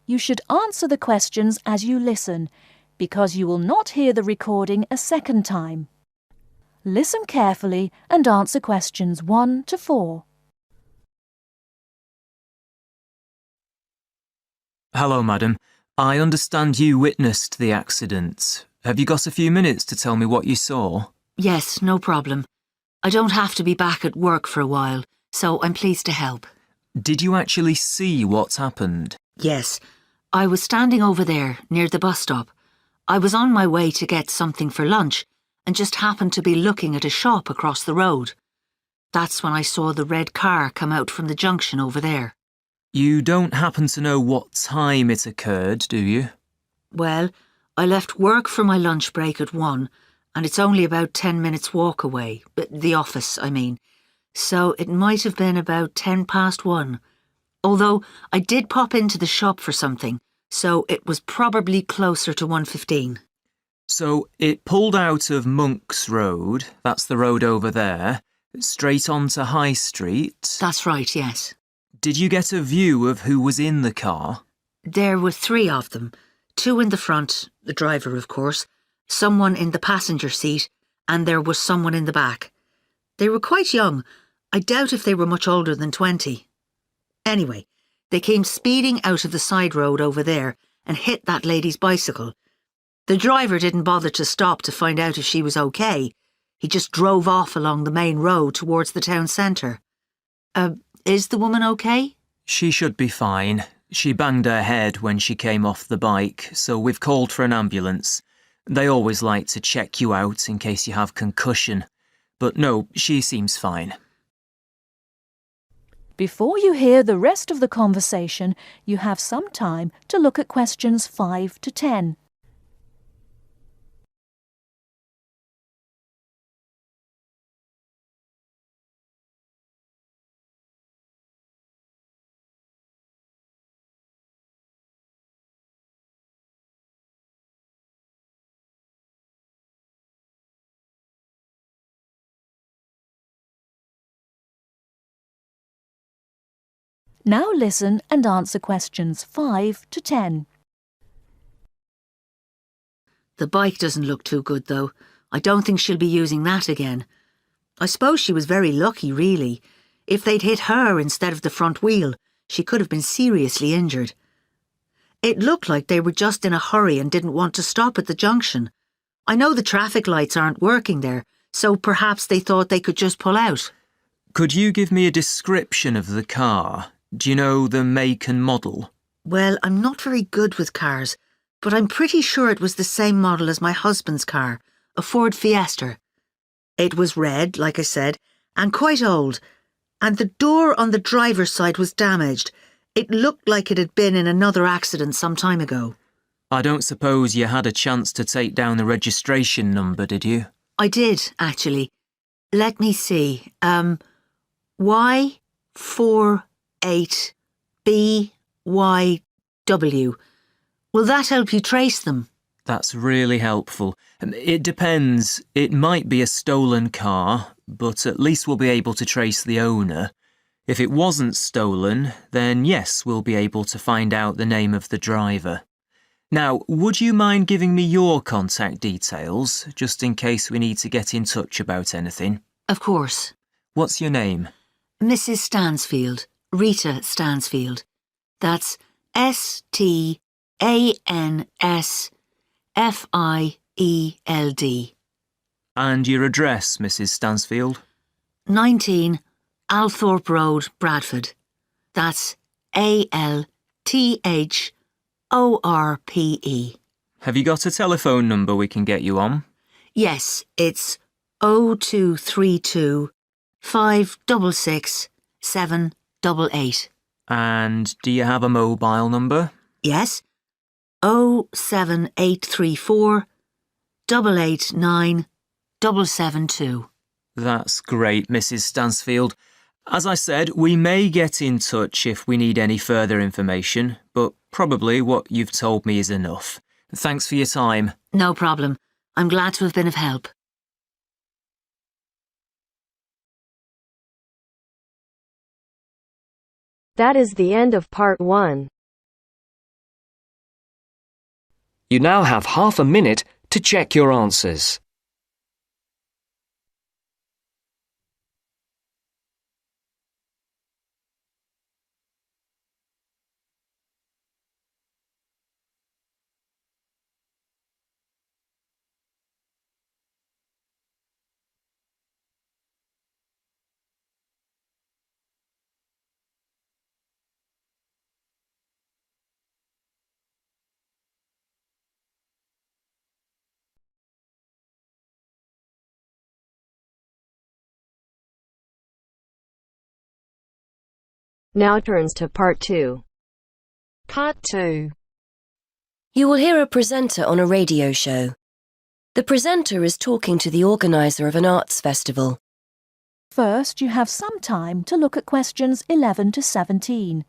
You should answer the questions as you listen, because you will not hear the recording a second time. Listen carefully and answer questions 1 to 4. Hello, madam. I understand you witnessed the accident. Have you got a few minutes to tell me what you saw? Yes, no problem. I don't have to be back at work for a while, so I'm pleased to help. Did you actually see what happened? Yes, I was standing over there near the bus stop. I was on my way to get something for lunch and just happened to be looking at a shop across the road. That's when I saw the red car come out from the junction over there. You don't happen to know what time it occurred, do you? Well, I left work for my lunch break at 1, and it's only about 10 minutes walk away. The office, I mean. So it might have been about 10 past 1. Although I did pop into the shop for something, so it was probably closer to 1:15. So it pulled out of Monk's Road, that's the road over there, straight onto High Street. That's right, yes. Did you get a view of who was in the car? There were 3 of them. 2 in the front, the driver of course, someone in the passenger seat, and there was someone in the back. They were quite young. I doubt if they were much older than 20. Anyway, they came speeding out of the side road over there and hit that lady's bicycle. The driver didn't bother to stop to find out if she was okay. He just drove off along the main road towards the town centre. Is the woman okay? She should be fine. She banged her head when she came off the bike, so we've called for an ambulance. They always like to check you out in case you have concussion. But no, she seems fine. Before you hear the rest of the conversation, you have some time to look at questions 5 to 10. Now listen and answer questions 5 to 10. The bike doesn't look too good, though. I don't think she'll be using that again. I suppose she was very lucky, really. If they'd hit her instead of the front wheel, she could have been seriously injured. It looked like they were just in a hurry and didn't want to stop at the junction. I know the traffic lights aren't working there, so perhaps they thought they could just pull out. Could you give me a description of the car? Do you know the make and model? Well, I'm not very good with cars, but I'm pretty sure it was the same model as my husband's car, a Ford Fiesta. It was red, like I said, and quite old, and the door on the driver's side was damaged. It looked like it had been in another accident some time ago. I don't suppose you had a chance to take down the registration number, did you? I did, actually. Let me see. Y48BYW. Will that help you trace them? That's really helpful. It depends. It might be a stolen car, but at least we'll be able to trace the owner. If it wasn't stolen, then yes, we'll be able to find out the name of the driver. Now, would you mind giving me your contact details, just in case we need to get in touch about anything? Of course. What's your name? Mrs. Stansfield. Rita Stansfield. That's Stansfield. And your address, Mrs. Stansfield? 19 Althorpe Road, Bradford. That's ALTHORPE. Have you got a telephone number we can get you on? Yes, it's 0232 566 788. And do you have a mobile number? Yes, 07834 889 772. That's great, Mrs. Stansfield. As I said, we may get in touch if we need any further information, but probably what you've told me is enough. Thanks for your time. No problem. I'm glad to have been of help. That is the end of part 1. You now have half a minute to check your answers. Now turns to Part 2. Part 2. You will hear a presenter on a radio show. The presenter is talking to the organiser of an arts festival. First, you have some time to look at questions 11 to 17.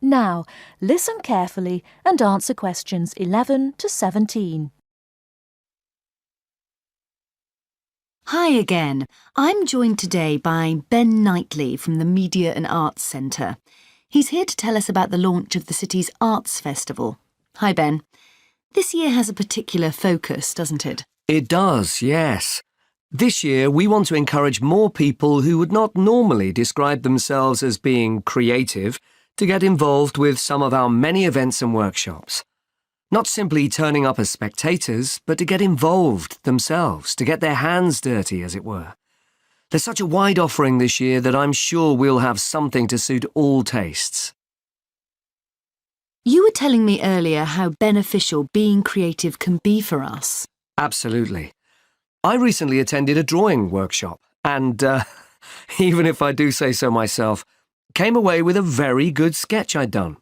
Now, listen carefully and answer questions 11 to 17. Hi again. I'm joined today by Ben Knightley from the Media and Arts Centre. He's here to tell us about the launch of the city's Arts Festival. Hi, Ben. This year has a particular focus, doesn't it? It does, yes. This year, we want to encourage more people who would not normally describe themselves as being creative to get involved with some of our many events and workshops. Not simply turning up as spectators, but to get involved themselves, to get their hands dirty, as it were. There's such a wide offering this year that I'm sure we'll have something to suit all tastes. You were telling me earlier how beneficial being creative can be for us. Absolutely. I recently attended a drawing workshop and, even if I do say so myself, came away with a very good sketch I'd done.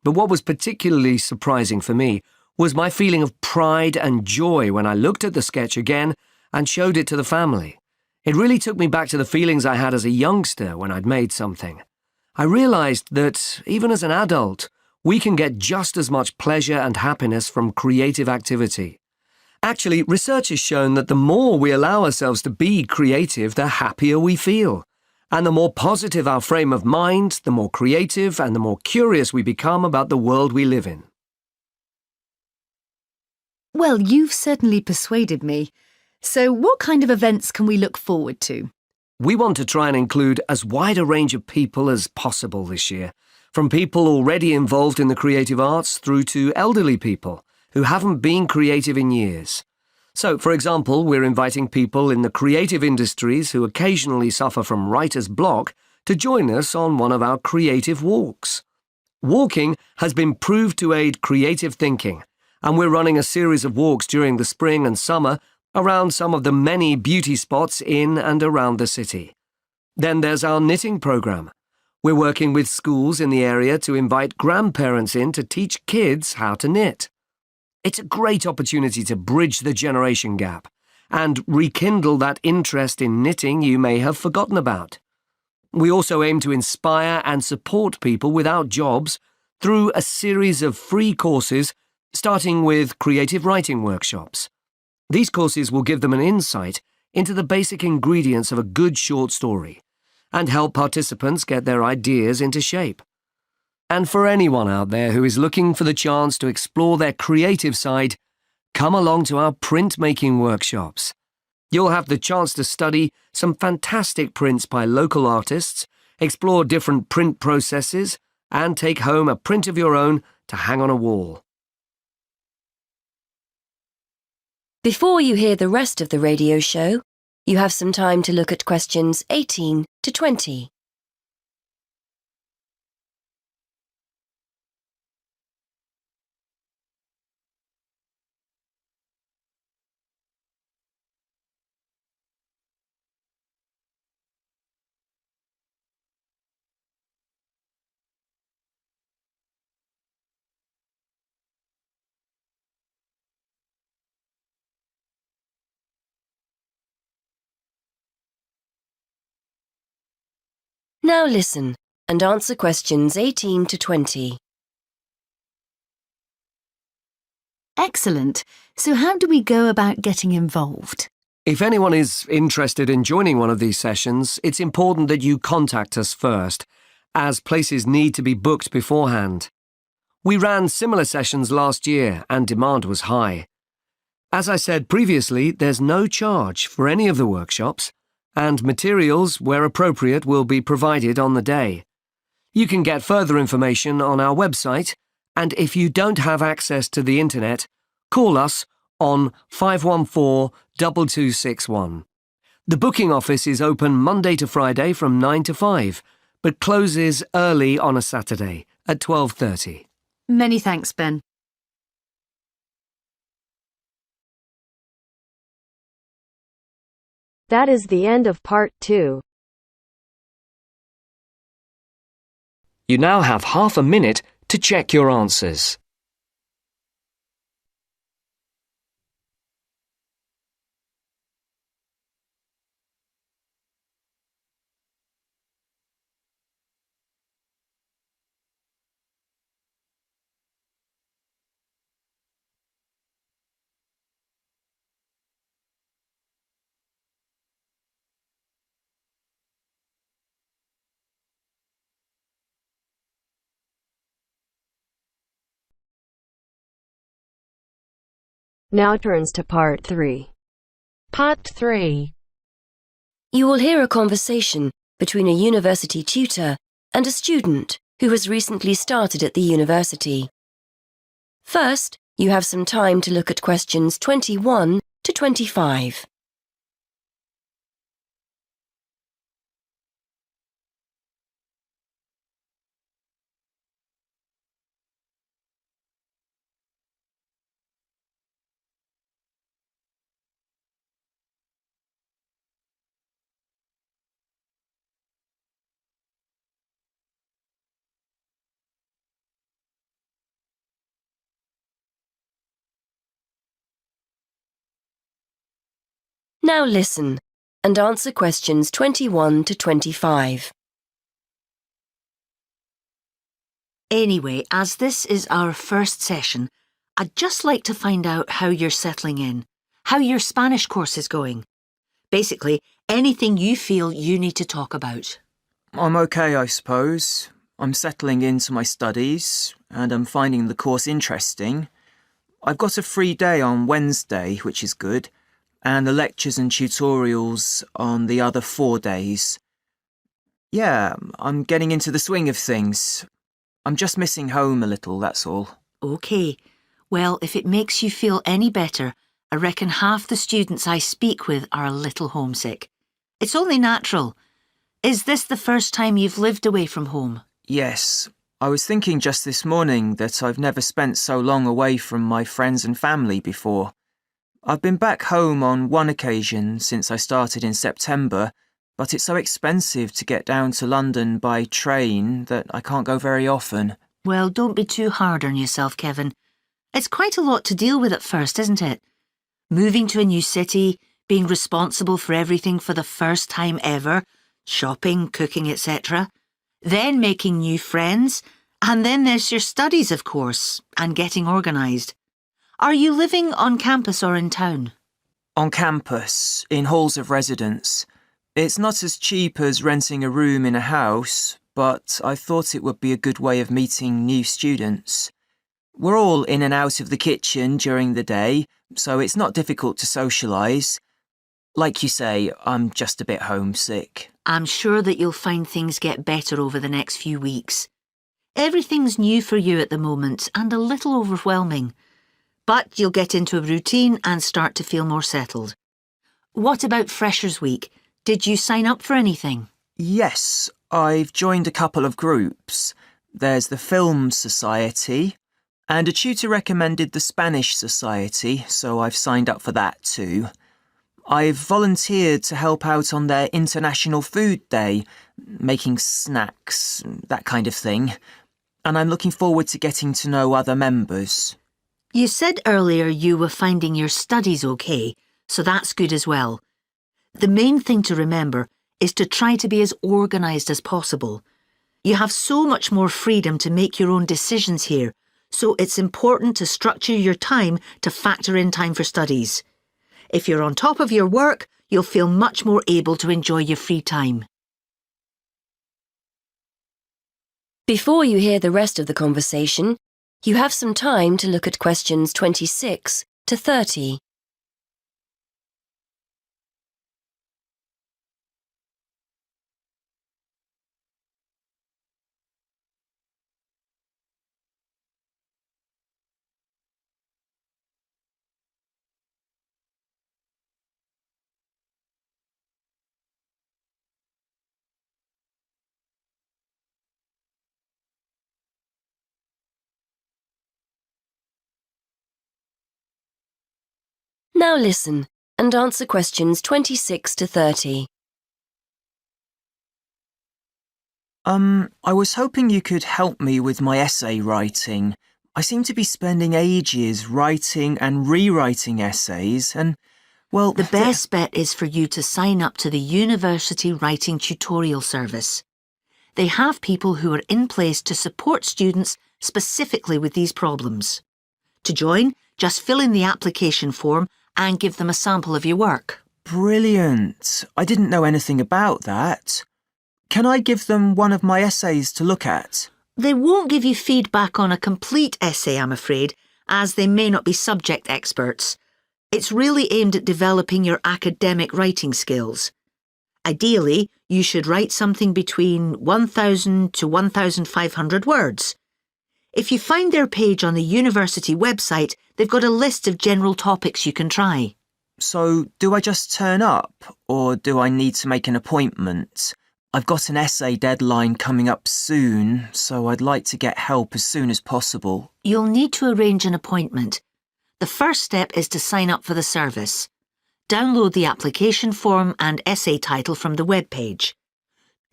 But what was particularly surprising for me was my feeling of pride and joy when I looked at the sketch again and showed it to the family. It really took me back to the feelings I had as a youngster when I'd made something. I realised that, even as an adult, we can get just as much pleasure and happiness from creative activity. Actually, research has shown that the more we allow ourselves to be creative, the happier we feel. And the more positive our frame of mind, the more creative and the more curious we become about the world we live in. Well, you've certainly persuaded me. So what kind of events can we look forward to? We want to try and include as wide a range of people as possible this year, from people already involved in the creative arts through to elderly people who haven't been creative in years. So, for example, we're inviting people in the creative industries who occasionally suffer from writer's block to join us on one of our creative walks. Walking has been proved to aid creative thinking, and we're running a series of walks during the spring and summer around some of the many beauty spots in and around the city. Then there's our knitting program. We're working with schools in the area to invite grandparents in to teach kids how to knit. It's a great opportunity to bridge the generation gap and rekindle that interest in knitting you may have forgotten about. We also aim to inspire and support people without jobs through a series of free courses, starting with creative writing workshops. These courses will give them an insight into the basic ingredients of a good short story and help participants get their ideas into shape. And for anyone out there who is looking for the chance to explore their creative side, come along to our printmaking workshops. You'll have the chance to study some fantastic prints by local artists, explore different print processes, and take home a print of your own to hang on a wall. Before you hear the rest of the radio show, you have some time to look at questions 18 to 20. Now listen and answer questions 18 to 20. Excellent. So how do we go about getting involved? If anyone is interested in joining one of these sessions, it's important that you contact us first, as places need to be booked beforehand. We ran similar sessions last year and demand was high. As I said previously, there's no charge for any of the workshops, and materials, where appropriate, will be provided on the day. You can get further information on our website, and if you don't have access to the internet, call us on 514-2261. The booking office is open Monday to Friday from 9 to 5, but closes early on a Saturday at 12:30. Many thanks, Ben. That is the end of part 2. You now have half a minute to check your answers. Now turns to part 3. Part 3. You will hear a conversation between a university tutor and a student who has recently started at the university. First, you have some time to look at questions 21 to 25. Now listen and answer questions 21 to 25. Anyway, as this is our first session, I'd just like to find out how you're settling in, how your Spanish course is going. Basically, anything you feel you need to talk about. I'm okay, I suppose. I'm settling into my studies, and I'm finding the course interesting. I've got a free day on Wednesday, which is good, and the lectures and tutorials on the other 4 days. Yeah, I'm getting into the swing of things. I'm just missing home a little, that's all. OK. Well, if it makes you feel any better, I reckon half the students I speak with are a little homesick. It's only natural. Is this the first time you've lived away from home? Yes, I was thinking just this morning that I've never spent so long away from my friends and family before. I've been back home on one occasion since I started in September, but it's so expensive to get down to London by train that I can't go very often. Well, don't be too hard on yourself, Kevin. It's quite a lot to deal with at first, isn't it? Moving to a new city, being responsible for everything for the first time ever, shopping, cooking, etc. Then making new friends, and then there's your studies, of course, and getting organised. Are you living on campus or in town? On campus, in halls of residence. It's not as cheap as renting a room in a house, but I thought it would be a good way of meeting new students. We're all in and out of the kitchen during the day, so it's not difficult to socialise. Like you say, I'm just a bit homesick. I'm sure that you'll find things get better over the next few weeks. Everything's new for you at the moment and a little overwhelming. But you'll get into a routine and start to feel more settled. What about Freshers' Week? Did you sign up for anything? Yes, I've joined a couple of groups. There's the Film Society, and a tutor recommended the Spanish Society, so I've signed up for that too. I've volunteered to help out on their International Food Day, making snacks, that kind of thing, and I'm looking forward to getting to know other members. You said earlier you were finding your studies okay, so that's good as well. The main thing to remember is to try to be as organised as possible. You have so much more freedom to make your own decisions here, so it's important to structure your time to factor in time for studies. If you're on top of your work, you'll feel much more able to enjoy your free time. Before you hear the rest of the conversation, you have some time to look at questions 26 to 30. Now listen and answer questions 26 to 30. I was hoping you could help me with my essay writing. I seem to be spending ages writing and rewriting essays and, well... The best bet is for you to sign up to the University Writing Tutorial Service. They have people who are in place to support students specifically with these problems. To join, just fill in the application form and give them a sample of your work. Brilliant. I didn't know anything about that. Can I give them one of my essays to look at? They won't give you feedback on a complete essay, I'm afraid, as they may not be subject experts. It's really aimed at developing your academic writing skills. Ideally, you should write something between 1,000 to 1,500 words. If you find their page on the university website, they've got a list of general topics you can try. So, do I just turn up, or do I need to make an appointment? I've got an essay deadline coming up soon, so I'd like to get help as soon as possible. You'll need to arrange an appointment. The first step is to sign up for the service. Download the application form and essay title from the webpage.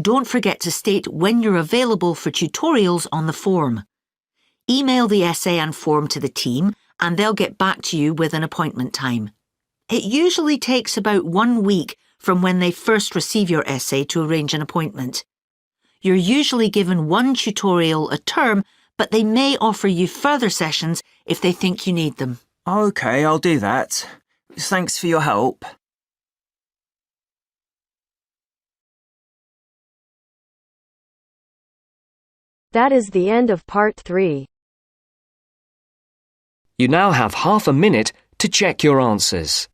Don't forget to state when you're available for tutorials on the form. Email the essay and form to the team and they'll get back to you with an appointment time. It usually takes about 1 week from when they first receive your essay to arrange an appointment. You're usually given 1 tutorial a term, but they may offer you further sessions if they think you need them. OK, I'll do that. Thanks for your help. That is the end of part 3. You now have half a minute to check your answers.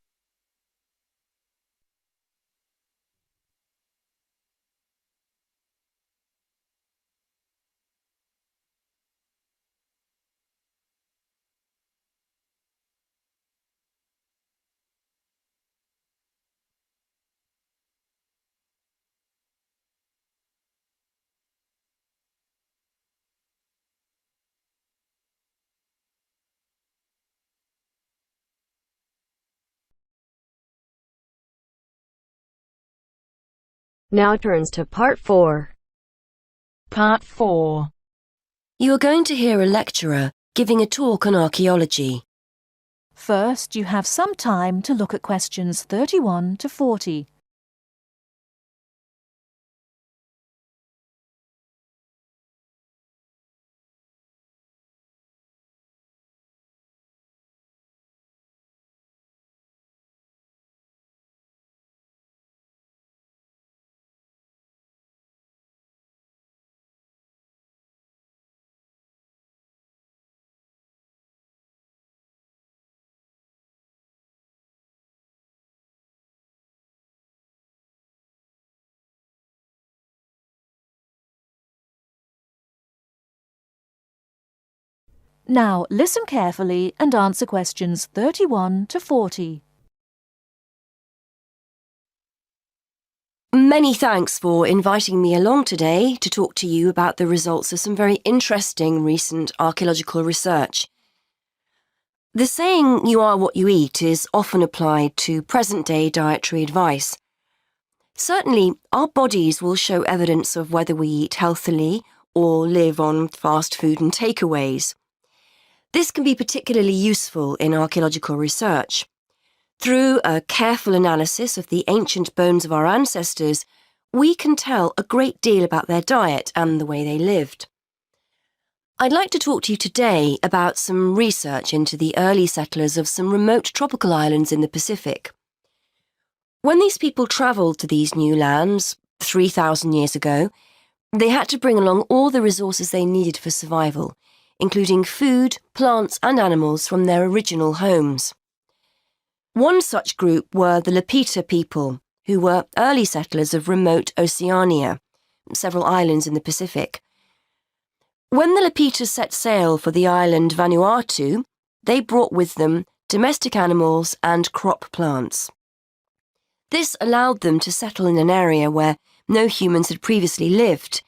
Now turns to part 4. Part 4. You are going to hear a lecturer giving a talk on archaeology. First, you have some time to look at questions 31 to 40. Now, listen carefully and answer questions 31 to 40. Many thanks for inviting me along today to talk to you about the results of some very interesting recent archaeological research. The saying, "you are what you eat," is often applied to present-day dietary advice. Certainly, our bodies will show evidence of whether we eat healthily or live on fast food and takeaways. This can be particularly useful in archaeological research. Through a careful analysis of the ancient bones of our ancestors, we can tell a great deal about their diet and the way they lived. I'd like to talk to you today about some research into the early settlers of some remote tropical islands in the Pacific. When these people travelled to these new lands 3,000 years ago, they had to bring along all the resources they needed for survival, including food, plants and animals from their original homes. One such group were the Lapita people, who were early settlers of remote Oceania, several islands in the Pacific. When the Lapita set sail for the island Vanuatu, they brought with them domestic animals and crop plants. This allowed them to settle in an area where no humans had previously lived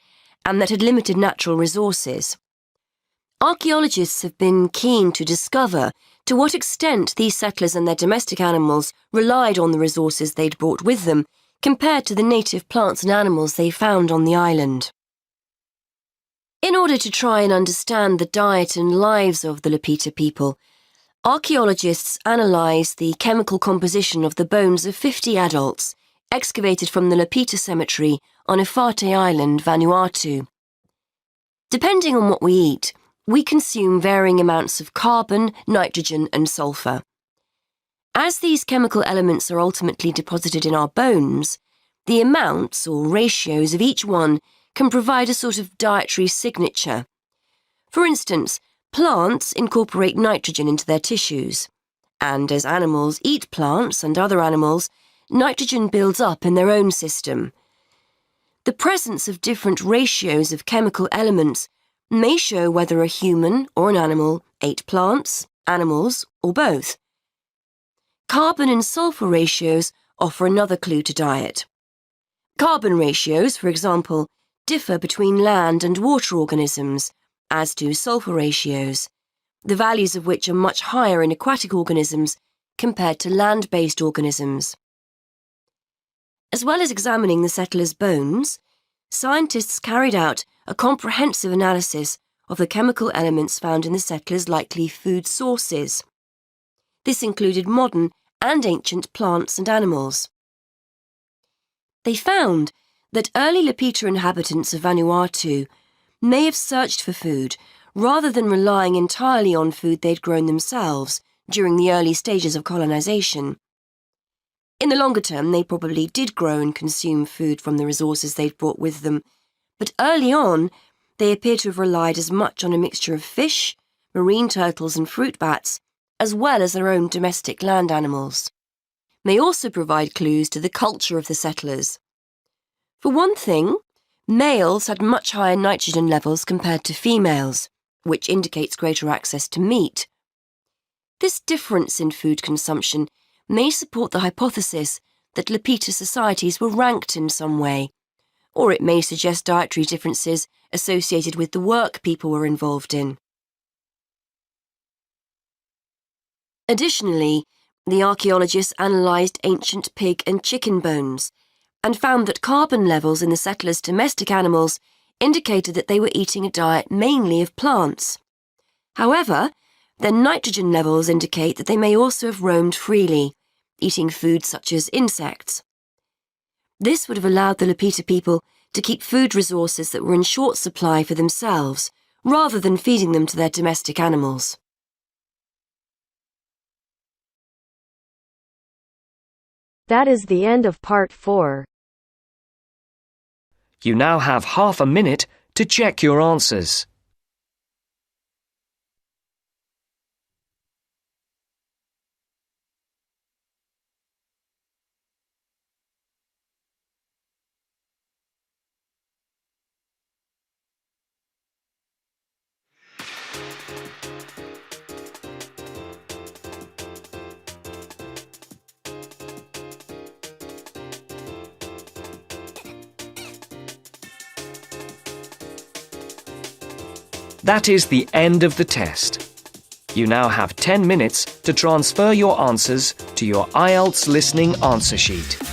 and that had limited natural resources. Archaeologists have been keen to discover to what extent these settlers and their domestic animals relied on the resources they'd brought with them compared to the native plants and animals they found on the island. In order to try and understand the diet and lives of the Lapita people, archaeologists analysed the chemical composition of the bones of 50 adults excavated from the Lapita cemetery on Efate Island, Vanuatu. Depending on what we eat, we consume varying amounts of carbon, nitrogen and sulphur. As these chemical elements are ultimately deposited in our bones, the amounts or ratios of each one can provide a sort of dietary signature. For instance, plants incorporate nitrogen into their tissues, and as animals eat plants and other animals, nitrogen builds up in their own system. The presence of different ratios of chemical elements may show whether a human or an animal ate plants, animals, or both. Carbon and sulphur ratios offer another clue to diet. Carbon ratios, for example, differ between land and water organisms, as do sulphur ratios, the values of which are much higher in aquatic organisms compared to land-based organisms. As well as examining the settlers' bones, scientists carried out a comprehensive analysis of the chemical elements found in the settlers' likely food sources. This included modern and ancient plants and animals. They found that early Lapita inhabitants of Vanuatu may have searched for food rather than relying entirely on food they'd grown themselves during the early stages of colonization. In the longer term, they probably did grow and consume food from the resources they'd brought with them, but early on, they appear to have relied as much on a mixture of fish, marine turtles and fruit bats, as well as their own domestic land animals. May also provide clues to the culture of the settlers. For one thing, males had much higher nitrogen levels compared to females, which indicates greater access to meat. This difference in food consumption may support the hypothesis that Lapita societies were ranked in some way, or it may suggest dietary differences associated with the work people were involved in. Additionally, the archaeologists analysed ancient pig and chicken bones and found that carbon levels in the settlers' domestic animals indicated that they were eating a diet mainly of plants. However, their nitrogen levels indicate that they may also have roamed freely, eating foods such as insects. This would have allowed the Lapita people to keep food resources that were in short supply for themselves, rather than feeding them to their domestic animals. That is the end of part 4. You now have half a minute to check your answers. That is the end of the test. You now have 10 minutes to transfer your answers to your IELTS listening answer sheet.